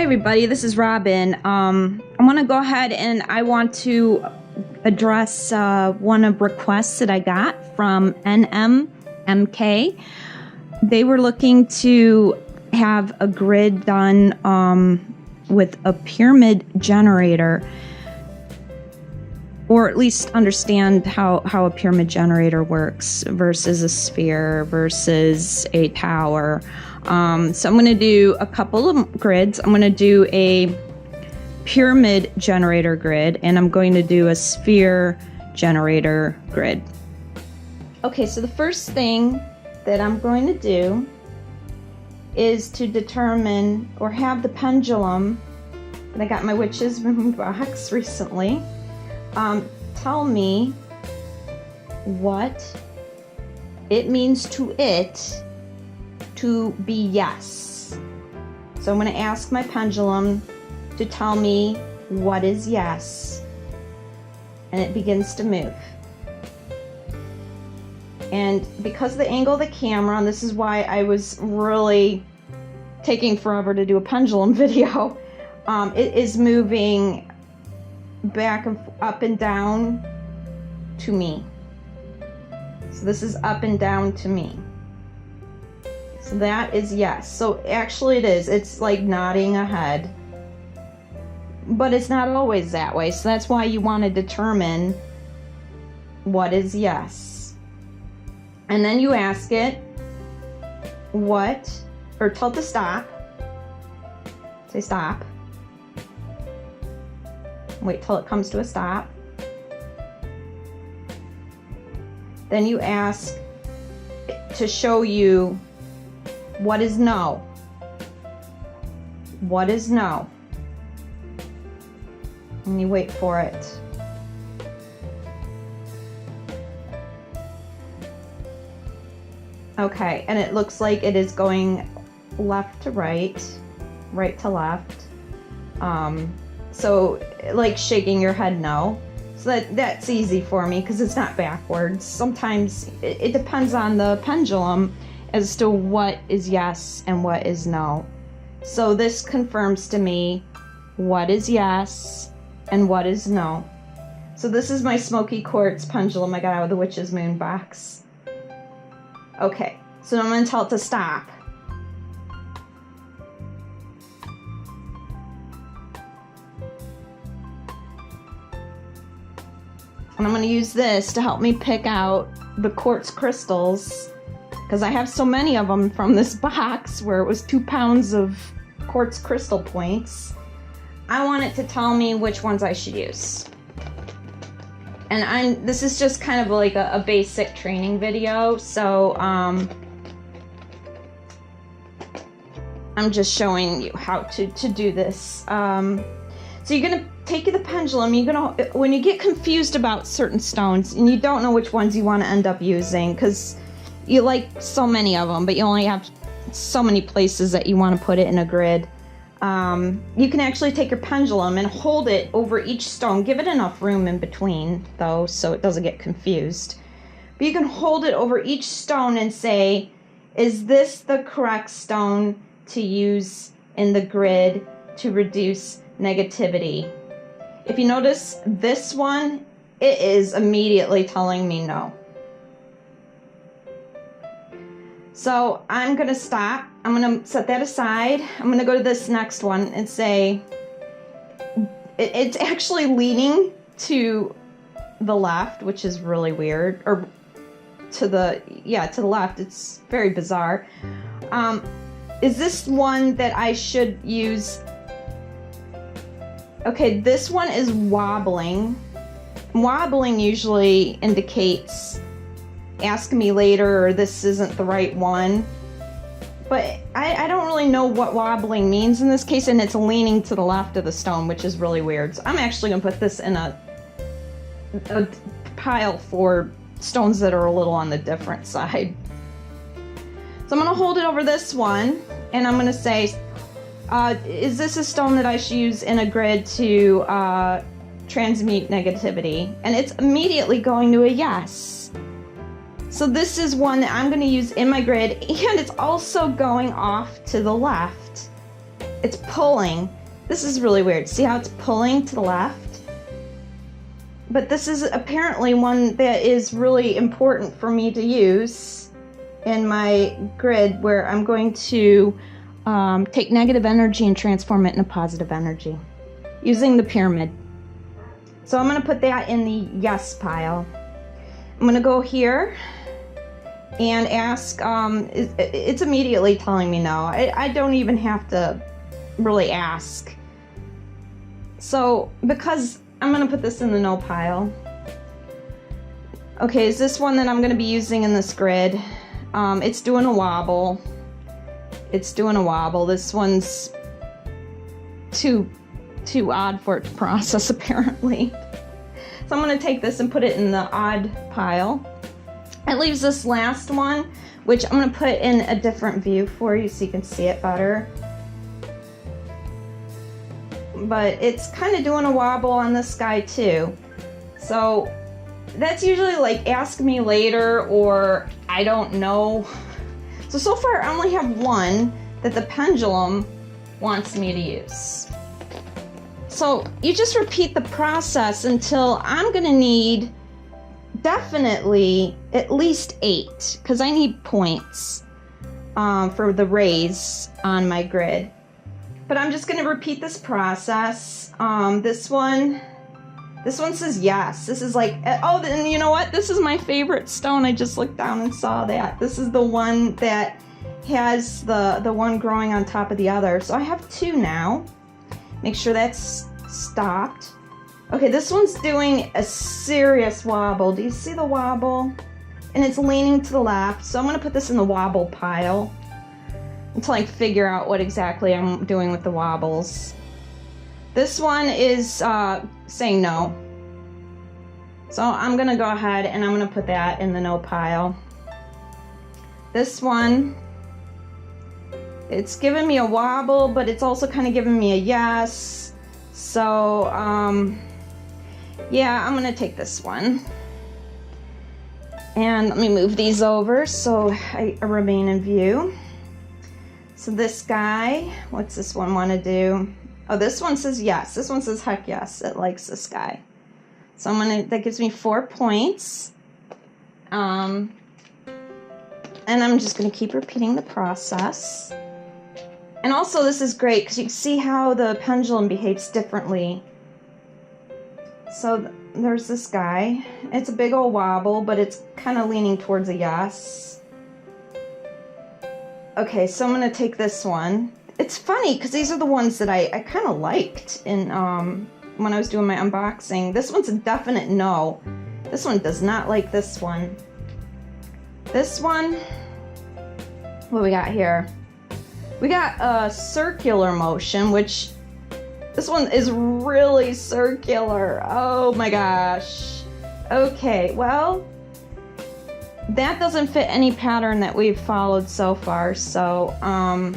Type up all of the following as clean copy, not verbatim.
everybody, this is Robin. I want to go ahead and I want to address one of requests that I got from NMMK. They were looking to have a grid done with a pyramid generator, or at least understand how a pyramid generator works versus a sphere versus a tower. So I'm going to do a couple of grids. I'm going to do a pyramid generator grid, and I'm going to do a sphere generator grid. Okay, so the first thing that I'm going to do is to determine, or have the pendulum, and I got my witch's moon box recently, tell me what it means to it to be yes. So I'm going to ask my pendulum to tell me what is yes, and it begins to move. And because of the angle of the camera, and this is why I was really taking forever to do a pendulum video, it is moving back and up and down to me. So this is up and down to me. So that is yes. So actually it is. It's like nodding ahead. But it's not always that way. So that's why you want to determine what is yes. And then you ask it what, or tell it to stop. Say stop. Wait till it comes to a stop. Then you ask to show you what is no. What is no? And you wait for it. Okay, and it looks like it is going left to right, right to left. So like shaking your head no. So that's easy for me because it's not backwards. Sometimes it depends on the pendulum as to what is yes and what is no. So this confirms to me what is yes and what is no. So this is my Smoky Quartz pendulum I got out of the Witch's Moon box. Okay, so I'm going to tell it to stop. And I'm going to use this to help me pick out the quartz crystals, because I have so many of them from this box where it was 2 pounds of quartz crystal points. I want it to tell me which ones I should use. And this is just kind of like a basic training video, so I'm just showing you how to do this. So you're gonna take the pendulum, when you get confused about certain stones and you don't know which ones you want to end up using, because you like so many of them, but you only have so many places that you want to put it in a grid. You can actually take your pendulum and hold it over each stone. Give it enough room in between, though, so it doesn't get confused. But you can hold it over each stone and say, is this the correct stone to use in the grid to reduce negativity? If you notice this one, it is immediately telling me no. So I'm going to stop. I'm going to set that aside. I'm going to go to this next one and say, it's actually leaning to the left, which is really weird, or to the left. It's very bizarre. Is this one that I should use? Okay, this one is wobbling. Wobbling usually indicates ask me later, or this isn't the right one. But I don't really know what wobbling means in this case, and it's leaning to the left of the stone, which is really weird. So I'm actually going to put this in a pile for stones that are a little on the different side. So I'm going to hold it over this one, and I'm going to say, is this a stone that I should use in a grid to transmute negativity? And it's immediately going to a yes. So this is one that I'm going to use in my grid, and it's also going off to the left. it's pulling. This is really weird. See how it's pulling to the left? But this is apparently one that is really important for me to use in my grid, where I'm going to take negative energy and transform it into positive energy using the pyramid. So I'm going to put that in the yes pile. I'm going to go here and ask, it's immediately telling me no. I don't even have to really ask. So because I'm going to put this in the no pile. Okay, is this one that I'm going to be using in this grid? It's doing a wobble. It's doing a wobble. This one's too odd for it to process, apparently. So I'm going to take this and put it in the odd pile. It leaves this last one, which I'm going to put in a different view for you so you can see it better. But it's kind of doing a wobble on this guy too. So that's usually like ask me later or I don't know. So far I only have one that the pendulum wants me to use. So you just repeat the process until I'm going to need definitely at least 8, because I need points for the rays on my grid. But I'm just going to repeat this process. This one says yes. This is like, oh, and you know what? This is my favorite stone. I just looked down and saw that. This is the one that has the one growing on top of the other. So I have 2 now. Make sure that's stopped. Okay, this one's doing a serious wobble. Do you see the wobble? And it's leaning to the left. So I'm going to put this in the wobble pile until I figure out what exactly I'm doing with the wobbles. This one is saying no. So I'm going to go ahead and I'm going to put that in the no pile. This one, it's giving me a wobble, but it's also kind of giving me a yes. So, yeah, I'm going to take this one. And let me move these over so I remain in view. So this guy, what's this one want to do? Oh, this one says yes. This one says heck yes. It likes this guy. So that gives me 4 points. And I'm just going to keep repeating the process. And also this is great because you can see how the pendulum behaves differently. So there's this guy. It's a big old wobble, but it's kind of leaning towards a yes. Okay, so I'm going to take this one. It's funny because these are the ones that I kind of liked in when I was doing my unboxing. This one's a definite no. This one does not like this one. This one, what do we got here? We got a circular motion, which this one is really circular. Oh my gosh. Okay, well, that doesn't fit any pattern that we've followed so far, so I'm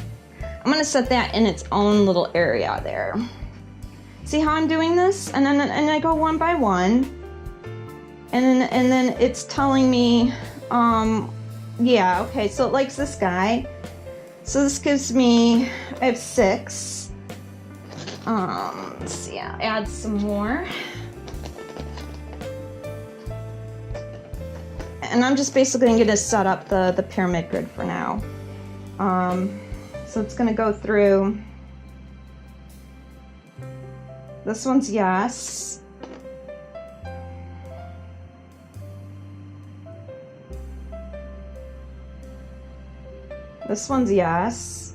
going to set that in its own little area there. See how I'm doing this? And then I go one by one, and then it's telling me, yeah, okay, so it likes this guy. So this gives me, I have 6. Let's see, I'll add some more. And I'm just basically going to set up the pyramid grid for now. So it's going to go through. This one's yes. This one's yes.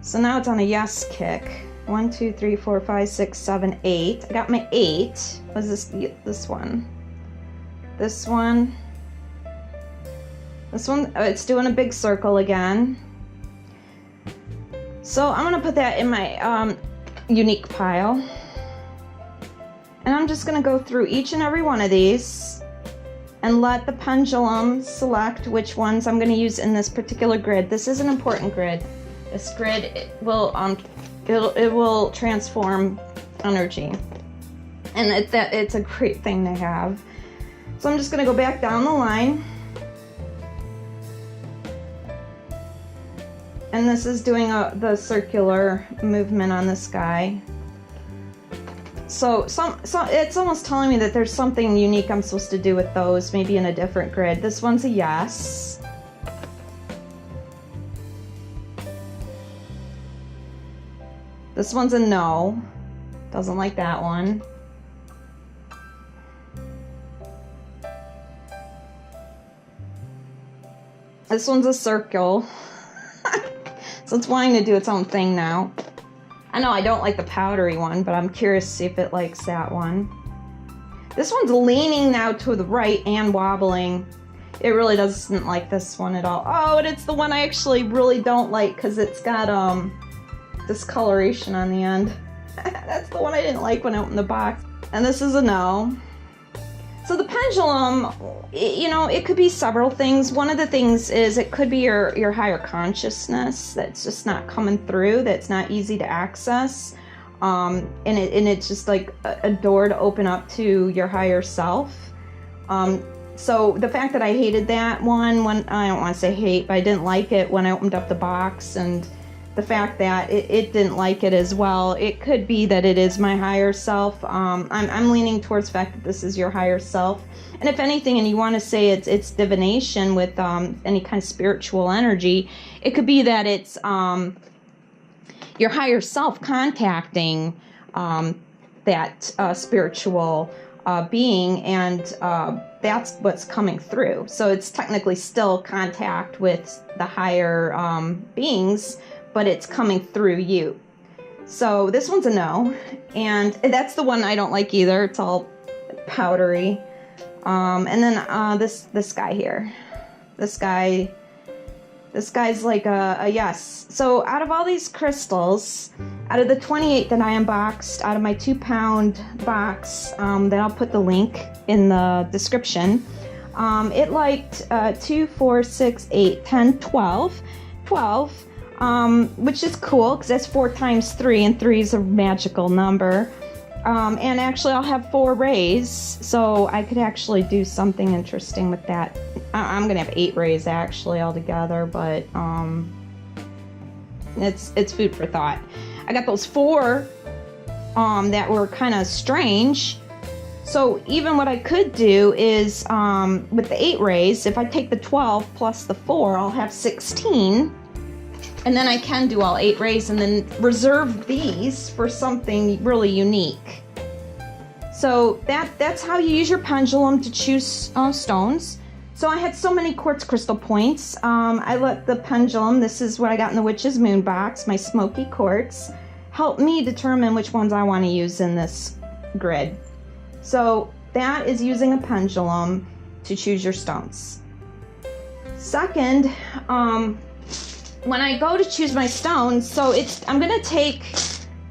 So now it's on a yes kick. 1, 2, 3, 4, 5, 6, 7, 8. I got my 8. What is this one? This one. This one, it's doing a big circle again. So I'm going to put that in my unique pile. And I'm just going to go through each and every one of these and let the pendulum select which ones I'm going to use in this particular grid. This is an important grid. This grid it will transform energy. And it's a great thing to have. So I'm just going to go back down the line. And this is doing the circular movement on this guy. So it's almost telling me that there's something unique I'm supposed to do with those, maybe in a different grid. This one's a yes. This one's a no. Doesn't like that one. This one's a circle. So it's wanting to do its own thing now. I know I don't like the powdery one, but I'm curious to see if it likes that one. This one's leaning now to the right and wobbling. It really doesn't like this one at all. Oh, and it's the one I actually really don't like because it's got discoloration on the end. That's the one I didn't like when I opened the box. And this is a no. So the pendulum, you know, it could be several things. One of the things is it could be your higher consciousness that's just not coming through, that's not easy to access. And it's just like a door to open up to your higher self. So the fact that I hated that one, when I don't want to say hate, but I didn't like it when I opened up the box, and the fact that it didn't like it as well, it could be that it is my higher self. I'm leaning towards the fact that this is your higher self. And if anything, and you want to say it's divination with any kind of spiritual energy, it could be that it's your higher self contacting that spiritual being, and that's what's coming through. So it's technically still contact with the higher beings, but it's coming through you. So this one's a no, and that's the one I don't like either. It's all powdery. And then this guy here. This guy's like a yes. So out of all these crystals, out of the 28 that I unboxed, out of my 2-pound box, that I'll put the link in the description, it liked 2, 4, 6, 8, 10, 12, which is cool because that's 4 times 3, and 3 is a magical number. And actually I'll have 4 rays, so I could actually do something interesting with that. I'm gonna have 8 rays actually altogether, but it's food for thought. I got those 4 that were kind of strange. So even what I could do is with the 8 rays, if I take the 12 plus the 4, I'll have 16. And then I can do all 8 rays and then reserve these for something really unique. So that's how you use your pendulum to choose stones. So I had so many quartz crystal points. I let the pendulum, this is what I got in the Witch's Moon box, my Smoky quartz, help me determine which ones I want to use in this grid. So that is using a pendulum to choose your stones. Second, when I go to choose my stones, so I'm going to take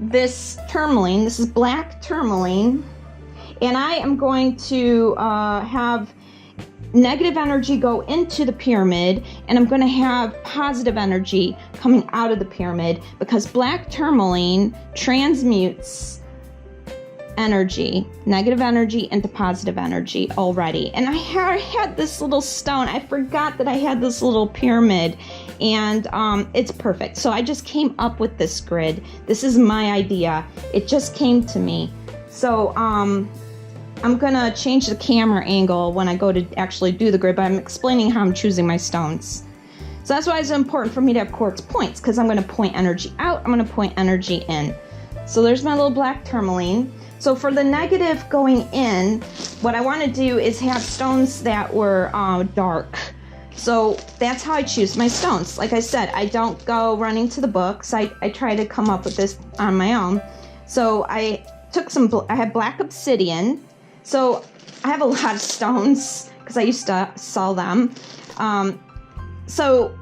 this tourmaline. This is black tourmaline, and I am going to have negative energy go into the pyramid, and I'm going to have positive energy coming out of the pyramid, because black tourmaline transmutes energy, negative energy into positive energy already. And I had this little stone. I forgot that I had this little pyramid, and it's perfect. So I just came up with this grid. This is my idea. It just came to me. So I'm gonna change the camera angle when I go to actually do the grid, but I'm explaining how I'm choosing my stones. So that's why it's important for me to have quartz points, because I'm gonna point energy out, I'm gonna point energy in. So there's my little black tourmaline. So for the negative going in, what I want to do is have stones that were dark. So that's how I choose my stones. Like I said, I don't go running to the books. I try to come up with this on my own. So I took I had black obsidian. So I have a lot of stones because I used to sell them. So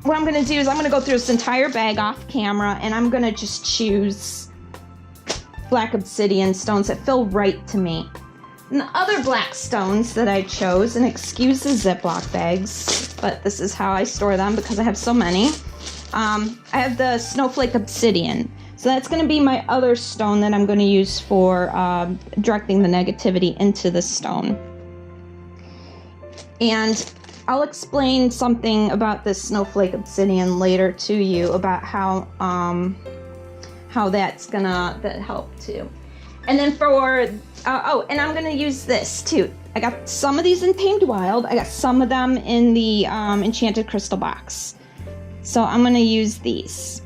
what I'm going to do is I'm going to go through this entire bag off camera, and I'm going to just choose black obsidian stones that feel right to me. And the other black stones that I chose, and excuse the Ziploc bags, but this is how I store them because I have so many. I have the snowflake obsidian. So that's going to be my other stone that I'm going to use for directing the negativity into the stone. And I'll explain something about this snowflake obsidian later to you about how that help too. And then for oh, and I'm gonna use this too. I got some of these in Tamed Wild. I got some of them in the Enchanted Crystal box. So I'm gonna use these.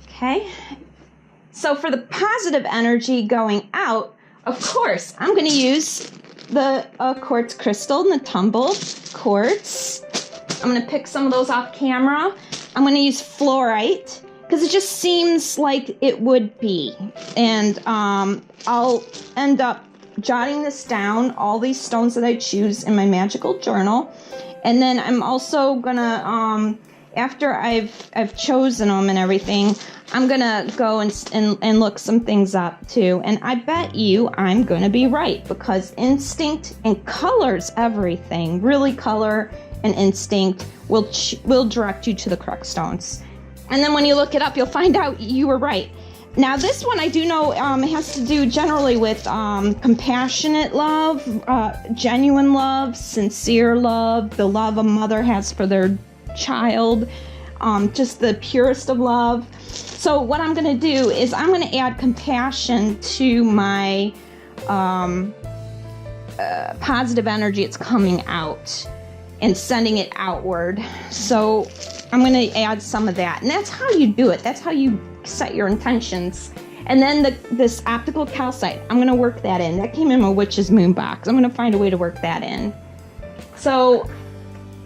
Okay. So for the positive energy going out, of course, I'm going to use the quartz crystal and the tumbled quartz. I'm going to pick some of those off camera. I'm going to use fluorite because it just seems like it would be. And I'll end up jotting this down, all these stones that I choose in my magical journal. And then I'm also going to, after I've chosen them and everything, I'm gonna go and look some things up too, and I bet you I'm gonna be right because instinct and colors everything. Really, color and instinct will direct you to the correct stones. And then when you look it up, you'll find out you were right. Now this one I do know it has to do generally with compassionate love, genuine love, sincere love, the love a mother has for their child, just the purest of love. So what I'm going to do is I'm going to add compassion to my positive energy. It's coming out and sending it outward. So I'm going to add some of that. And that's how you do it. That's how you set your intentions. And then this optical calcite, I'm going to work that in. That came in my Witch's Moon box. I'm going to find a way to work that in. So,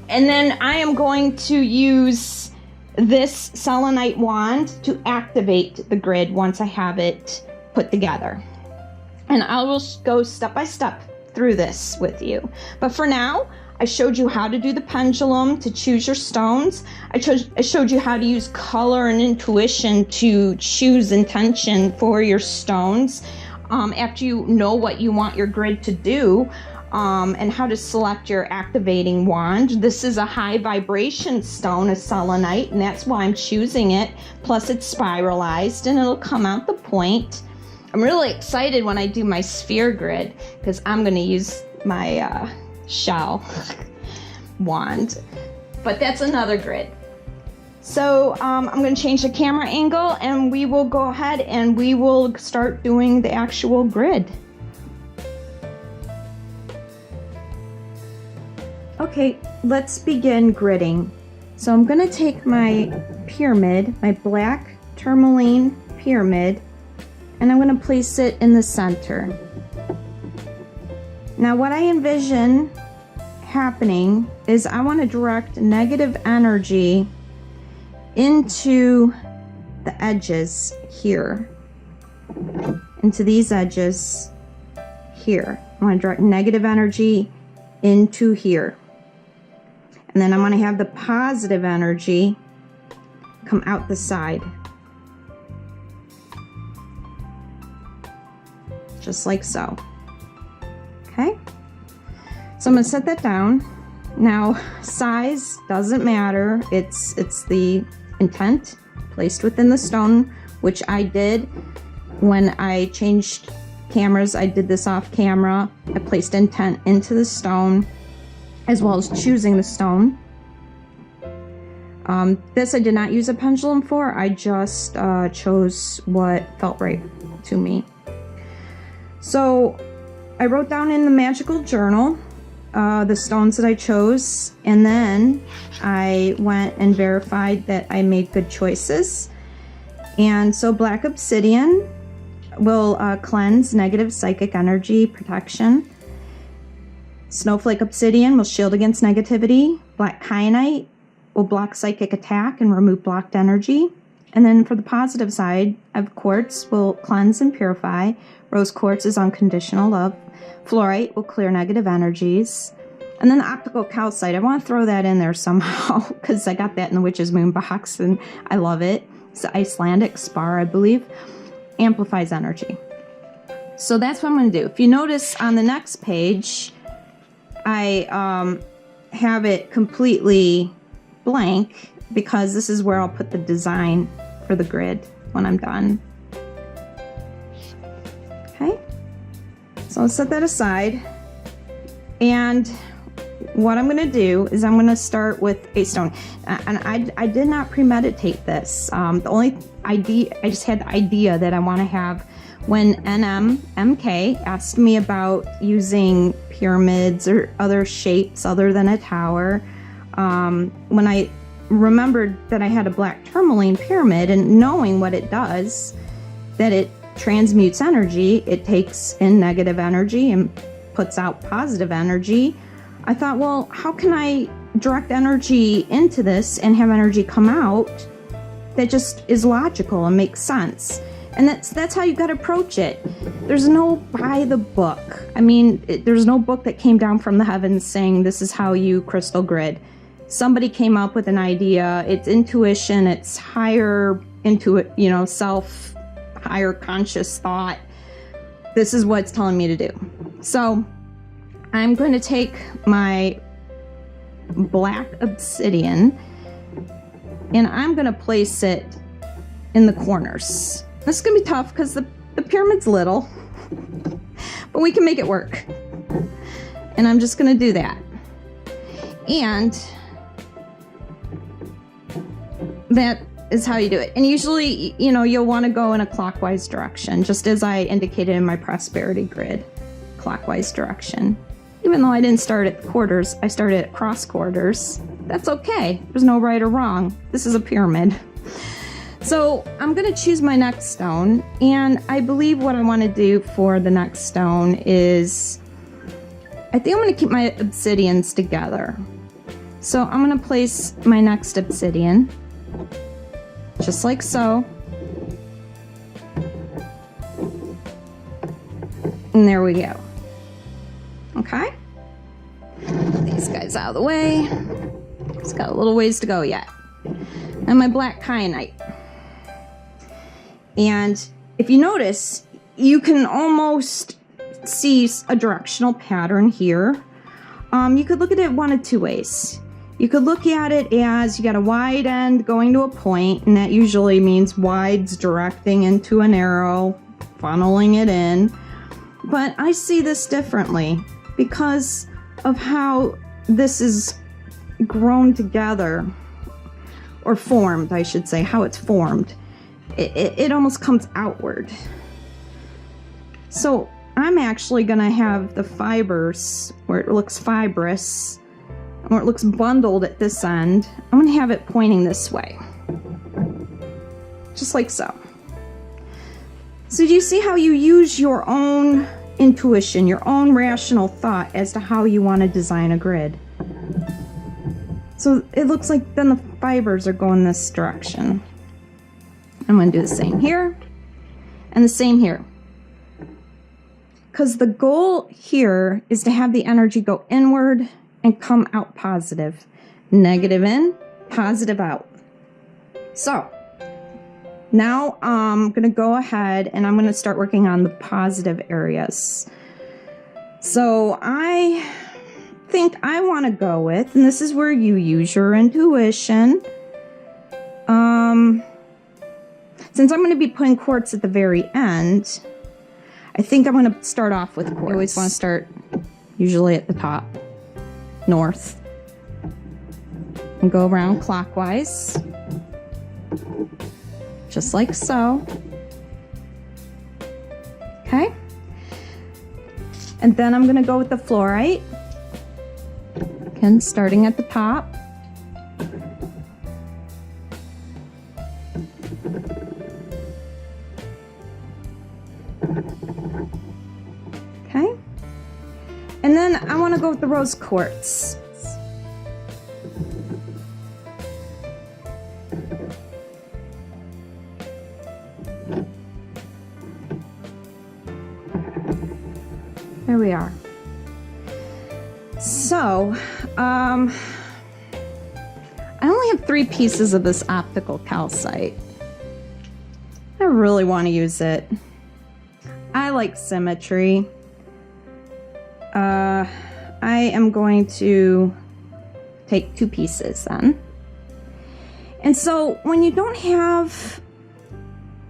and then I am going to use this selenite wand to activate the grid once I have it put together. And I will go step by step through this with you. But for now, I showed you how to do the pendulum to choose your stones. I showed you how to use color and intuition to choose intention for your stones. After you know what you want your grid to do, and how to select your activating wand. This is a high vibration stone, a selenite, and that's why I'm choosing it. Plus it's spiralized and it'll come out the point. I'm really excited when I do my sphere grid because I'm going to use my shell wand. But that's another grid. So I'm going to change the camera angle and we will go ahead and we will start doing the actual grid. Okay, let's begin gridding. So I'm going to take my pyramid, my black tourmaline pyramid, and I'm going to place it in the center. Now what I envision happening is I want to direct negative energy into the edges here, into these edges here. I want to direct negative energy into here. And then I'm going to have the positive energy come out the side. Just like so. Okay? So I'm going to set that down. Now, size doesn't matter. It's the intent placed within the stone, which I did when I changed cameras. I did this off camera. I placed intent into the stone, as well as choosing the stone. This I did not use a pendulum for. I just chose what felt right to me. So I wrote down in the magical journal the stones that I chose, and then I went and verified that I made good choices. And so black obsidian will cleanse negative psychic energy protection. Snowflake obsidian will shield against negativity. Black kyanite will block psychic attack and remove blocked energy. And then for the positive side of quartz will cleanse and purify. Rose quartz is unconditional love. Fluorite will clear negative energies. And then the optical calcite, I want to throw that in there somehow because I got that in the Witch's Moon box and I love it. It's the Icelandic spar, I believe. Amplifies energy. So that's what I'm going to do. If you notice on the next page, I have it completely blank because this is where I'll put the design for the grid when I'm done. Okay. So I'll set that aside. And what I'm going to do is I'm going to start with a stone. And I did not premeditate this. The only idea, I just had the idea that I want to have when MK asked me about using pyramids or other shapes other than a tower. When I remembered that I had a black tourmaline pyramid and knowing what it does, that it transmutes energy, it takes in negative energy and puts out positive energy. I thought, well, how can I direct energy into this and have energy come out that just is logical and makes sense? And that's how you got to approach it. There's no by the book. I mean, there's no book that came down from the heavens saying this is how you crystal grid. Somebody came up with an idea. It's intuition. It's higher self, higher conscious thought. This is what it's telling me to do. So I'm going to take my black obsidian and I'm going to place it in the corners. This is going to be tough because the pyramid's little, but we can make it work. And I'm just going to do that. And that is how you do it. And usually, you'll want to go in a clockwise direction, just as I indicated in my prosperity grid, clockwise direction. Even though I didn't start at the quarters, I started at cross quarters. That's okay. There's no right or wrong. This is a pyramid. So I'm going to choose my next stone, and I believe what I want to do for the next stone is, I think I'm going to keep my obsidians together. So I'm going to place my next obsidian, just like so. And there we go. Okay. Put these guys out of the way. It's got a little ways to go yet. And my black kyanite. And if you notice, you can almost see a directional pattern here. You could look at it one of two ways. You could look at it as you got a wide end going to a point, and that usually means wide's directing into an arrow, funneling it in. But I see this differently because of how this is grown together, or formed, I should say, how it's formed. It almost comes outward. So I'm actually going to have the fibers where it looks fibrous, where it looks bundled at this end. I'm going to have it pointing this way. Just like so. So do you see how you use your own intuition, your own rational thought as to how you want to design a grid? So it looks like then the fibers are going this direction. I'm going to do the same here and the same here. Because the goal here is to have the energy go inward and come out positive. Negative in, positive out. So now I'm going to go ahead and I'm going to start working on the positive areas. So I think I want to go with, and this is where you use your intuition. Since I'm going to be putting quartz at the very end, I think I'm going to start off with quartz. I always want to start usually at the top, north, and go around clockwise, just like so. Okay. And then I'm going to go with the fluorite. Again, starting at the top. Okay. And then I want to go with the rose quartz. There we are. So, I only have 3 pieces of this optical calcite. I really want to use it. I like symmetry. I am going to take 2 pieces then. And so when you don't have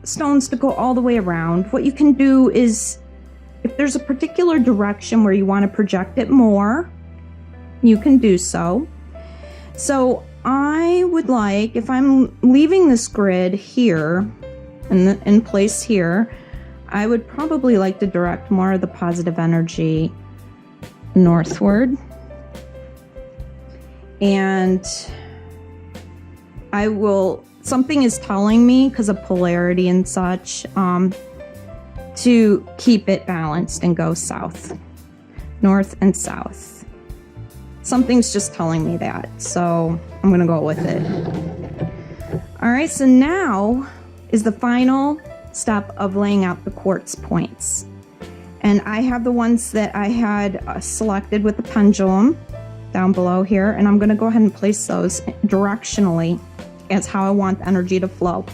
stones to go all the way around, what you can do is, if there's a particular direction where you want to project it more, you can do so. So I would like, if I'm leaving this grid here, in place here, I would probably like to direct more of the positive energy northward. And I will, something is telling me, because of polarity and such, to keep it balanced and go south, north and south. Something's just telling me that, so I'm going to go with it. All right, so now is the final step of laying out the quartz points. And I have the ones that I had selected with the pendulum down below here, and I'm going to go ahead and place those directionally as how I want the energy to flow.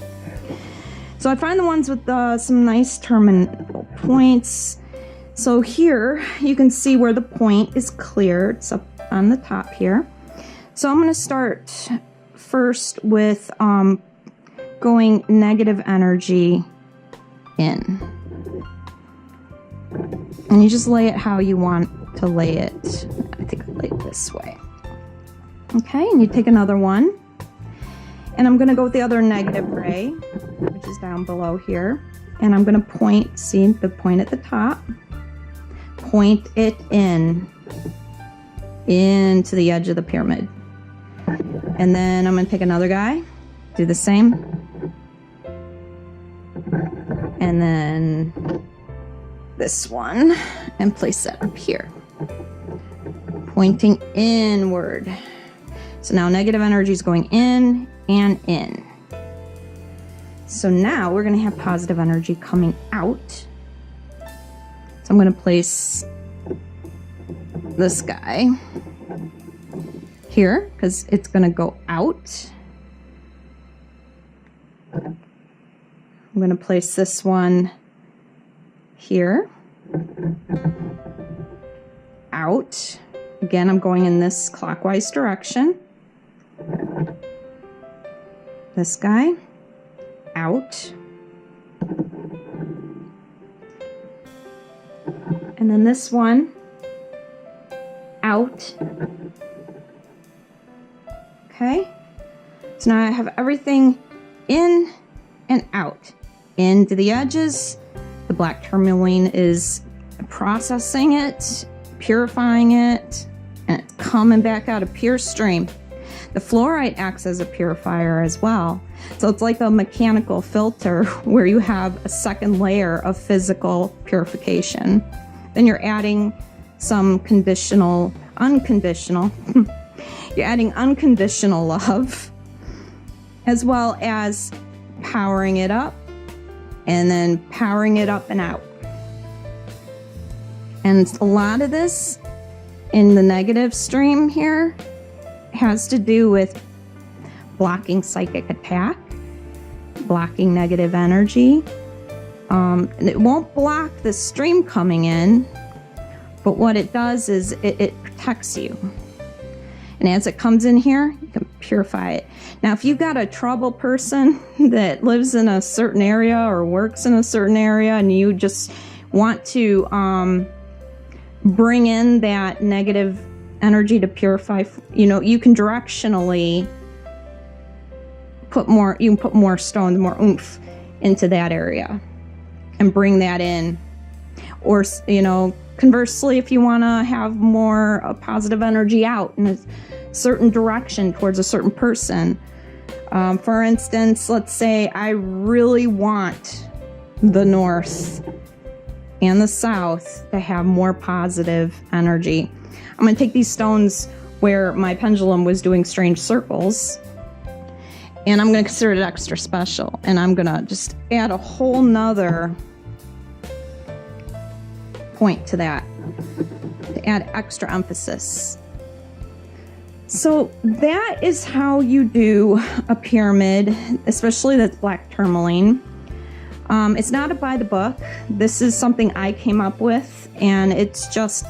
So I find the ones with some nice terminal points. So here you can see where the point is clear. It's up on the top here. So I'm going to start first with going negative energy in. And you just lay it how you want to lay it. I think I'll lay it this way. Okay, and you take another one. And I'm going to go with the other negative ray, which is down below here. And I'm going to point, see the point at the top, point it into the edge of the pyramid. And then I'm going to take another guy, do the same. And then this one, and place that up here, pointing inward. So now negative energy is going in and in. So now we're going to have positive energy coming out. So I'm going to place this guy here because it's going to go out. I'm going to place this one here, out. Again, I'm going in this clockwise direction. This guy, out. And then this one, out. Okay, so now I have everything in and out. Into the edges, the black tourmaline is processing it, purifying it, and it's coming back out a pure stream. The fluorite acts as a purifier as well. So it's like a mechanical filter where you have a second layer of physical purification. Then you're adding some unconditional love, as well as powering it up, and then powering it up and out. And a lot of this in the negative stream here has to do with blocking psychic attack, blocking negative energy. And it won't block the stream coming in, but what it does is it protects you. And as it comes in here, you can purify it. Now, if you've got a trouble person that lives in a certain area or works in a certain area and you just want to bring in that negative energy to purify, you can directionally put more stones, more oomph into that area and bring that in. Or, conversely, if you want to have more positive energy out in a certain direction towards a certain person. For instance, let's say I really want the north and the south to have more positive energy. I'm going to take these stones where my pendulum was doing strange circles, and I'm going to consider it extra special, and I'm going to just add a whole nother point to that to add extra emphasis. So that is how you do a pyramid, especially that's black tourmaline. It's not a by the book. This is something I came up with, and it's just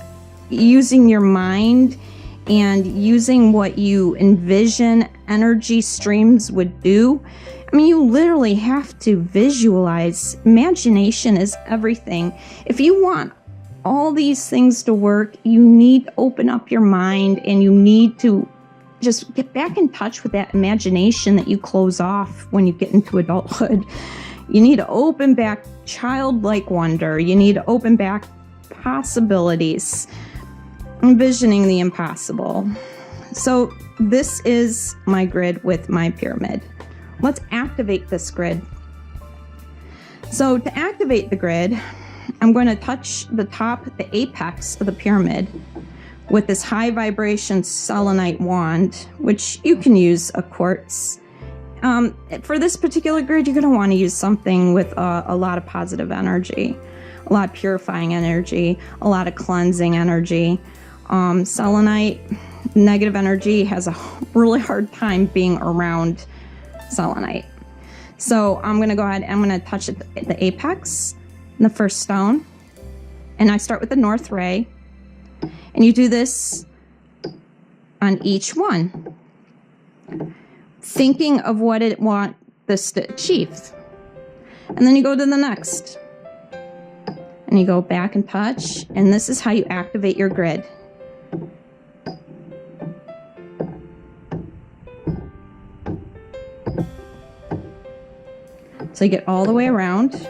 using your mind and using what you envision energy streams would do. I mean, you literally have to visualize. Imagination is everything. If you want all these things to work, you need to open up your mind, and you need to just get back in touch with that imagination that you close off when you get into adulthood. You need to open back childlike wonder. You need to open back possibilities, envisioning the impossible. So this is my grid with my pyramid. Let's activate this grid. So to activate the grid, I'm going to touch the top, the apex of the pyramid with this high vibration selenite wand, which you can use a quartz. For this particular grid, you're going to want to use something with a lot of positive energy, a lot of purifying energy, a lot of cleansing energy. Selenite, negative energy, has a really hard time being around selenite. So I'm going to go ahead and I'm going to touch the apex, the first stone, and I start with the north ray, and you do this on each one, thinking of what it want this to achieve. And then you go to the next, and you go back and touch, and this is how you activate your grid. So you get all the way around,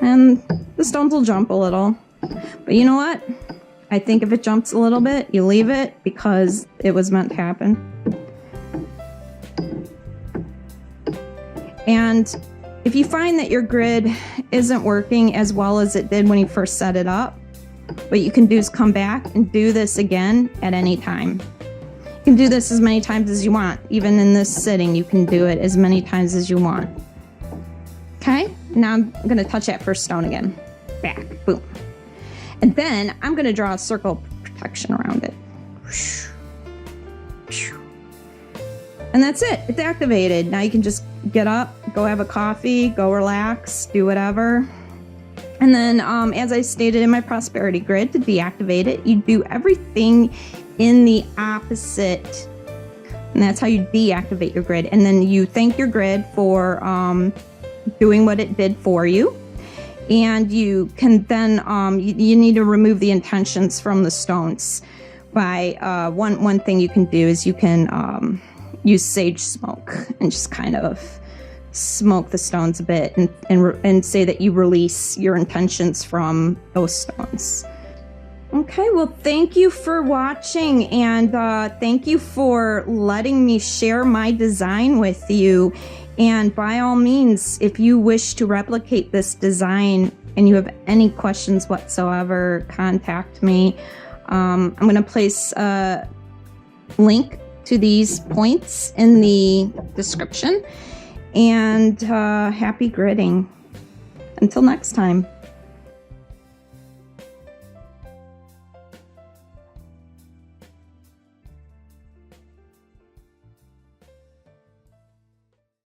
and the stones will jump a little. But you know what? I think if it jumps a little bit, you leave it because it was meant to happen. And if you find that your grid isn't working as well as it did when you first set it up, what you can do is come back and do this again at any time. You can do this as many times as you want. Even in this sitting, you can do it as many times as you want. Okay, now I'm going to touch that first stone again. Back, boom. And then I'm going to draw a circle of protection around it. And that's it. It's activated. Now you can just get up, go have a coffee, go relax, do whatever. And then, as I stated in my prosperity grid, to deactivate it, you do everything in the opposite. And that's how you deactivate your grid. And then you thank your grid for doing what it did for you. And you can then, you need to remove the intentions from the stones. By one thing you can do is you can use sage smoke and just kind of smoke the stones a bit and say that you release your intentions from those stones. Okay, well, thank you for watching, and thank you for letting me share my design with you. And by all means, if you wish to replicate this design and you have any questions whatsoever, contact me. I'm going to place a link to these points in the description. And happy gridding. Until next time.